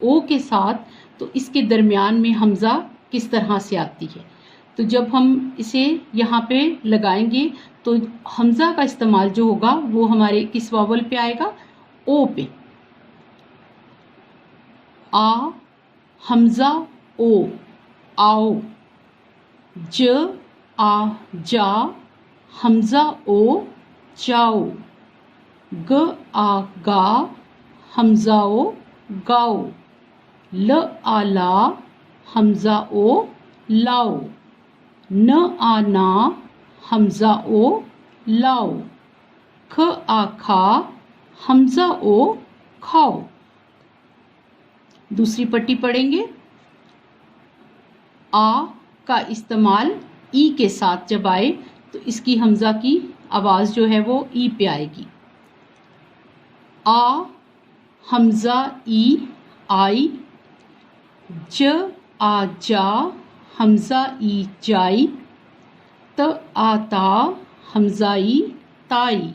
او کے ساتھ تو اس کے درمیان میں حمزہ کس طرح سے آتی ہے. تو جب ہم اسے یہاں پہ لگائیں گے تو حمزہ کا استعمال جو ہوگا وہ ہمارے کس واول پہ آئے گا؟ او پہ. آ حمزہ او آؤ. ج آ جا حمزہ او جاؤ. گ آ گا حمزہ او گاؤ. ل آ لا حمزہ او لاؤ. ن آ نا حمزہ او لاؤ. کھ آ کھا حمزہ او کھاؤ. دوسری پٹی پڑھیں گے. آ کا استعمال ای کے ساتھ جب آئے تو اس کی حمزہ کی آواز جو ہے وہ ای پہ آئے گی. آ حمزہ ای آئی. ج آ جا حمزہ ای جائی. ت آ تا حمزہ ای تائی.